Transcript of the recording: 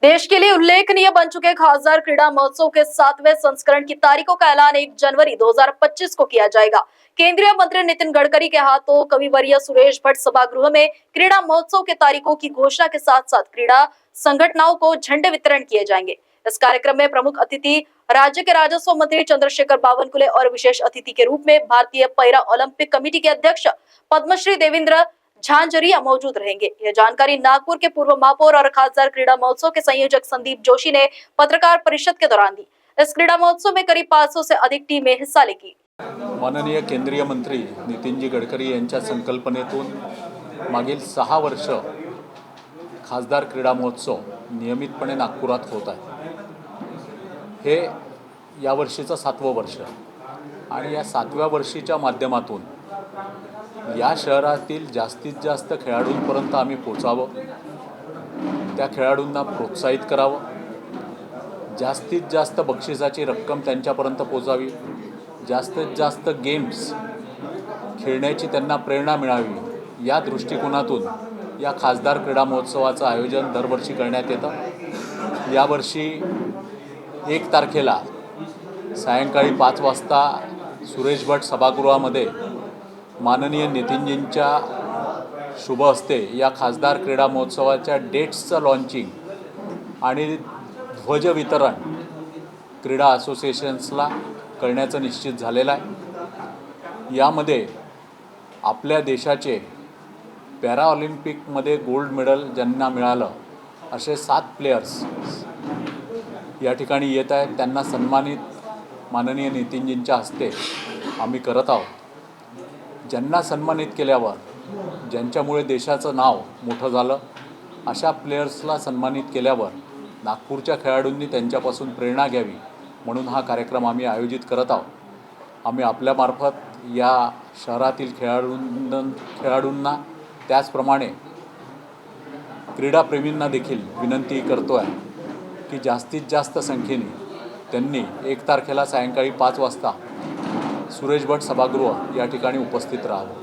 देश के लिए उल्लेखनीय बन चुके खासदार क्रीड़ा महोत्सव के 7वें संस्करण की तारीखों का ऐलान 1 जनवरी 2025 को किया जाएगा। केंद्रीय मंत्री नितिन गडकरी के हाथों कविवर्य सुरेश भट्ट सभागृह में क्रीड़ा महोत्सव के तारीखों की घोषणा के साथ साथ क्रीड़ा संगठनों को झंडे वितरण किए जाएंगे। इस कार्यक्रम में प्रमुख अतिथि राज्य के राजस्व मंत्री चंद्रशेखर बावनकुले और विशेष अतिथि के रूप में भारतीय पैरा ओलंपिक कमेटी के अध्यक्ष पद्मश्री देवेंद्र झांझरिया मौजूद रहेंगे। यह जानकारी नागपुर के पूर्व महापौर और खासदार क्रीड़ा महोत्सव के संयोजक संदीप जोशी ने पत्रकार परिषद के दौरान दी। इस क्रीड़ा महोत्सव में करीब 500 से अधिक टीमें हिस्सा लेंगी। माननीय केंद्रीय मंत्री नितीनजी गडकरी यांच्या संकल्पनेतून मागील 6 वर्ष खासदार क्रीडा महोत्सव नियमितपणे नागपुरात होत आहे। हे या वर्षीचं 7वं वर्ष आणि या 7व्या वर्षीच्या माध्यमातून या शहरातील जास्तीत जास्त खेळाडूंपर्यंत आम्ही पोहोचावं, त्या खेळाडूंना प्रोत्साहित करावं, जास्तीत जास्त बक्षिसाची रक्कम त्यांच्यापर्यंत पोहोचावी, जास्तीत जास्त गेम्स खेळण्याची त्यांना प्रेरणा मिळावी, या दृष्टिकोनातून या खासदार क्रीडा महोत्सवाचं आयोजन दरवर्षी करण्यात येतं। यावर्षी 1 तारखेला सायंकाळी 5 वाजता सुरेश भट सभागृहामध्ये माननीय नितीनजींच्या शुभ हस्ते या खासदार क्रीडा महोत्सवाच्या डेट्सचं लॉन्चिंग आणि ध्वज वितरण क्रीडा असोसिएशन्सला करण्याचं निश्चित झालेलं आहे। यामध्ये आपल्या देशाचे पॅरा ऑलिम्पिकमध्ये गोल्ड मेडल ज्यांना मिळालं असे 7 प्लेयर्स या ठिकाणी येत आहेत। त्यांना सन्मानित माननीय नितीनजींच्या हस्ते आम्ही करत आहोत। ज्यांना सन्मानित केल्यावर ज्यांच्यामुळे देशाचं नाव मोठं झालं अशा प्लेयर्सला सन्मानित केल्यावर नागपूरच्या खेळाडूंनी त्यांच्यापासून प्रेरणा घ्यावी म्हणून हा कार्यक्रम आम्ही आयोजित करत आहोत। आम्ही आपल्यामार्फत या शहरातील खेळाडूंना त्याचप्रमाणे क्रीडाप्रेमींना देखील विनंती करतो आहे की जास्तीत जास्त संख्येने त्यांनी 1 तारखेला सायंकाळी 5 वाजता सुरेश भट सभागृह या ठिकाणी उपस्थित राहावं।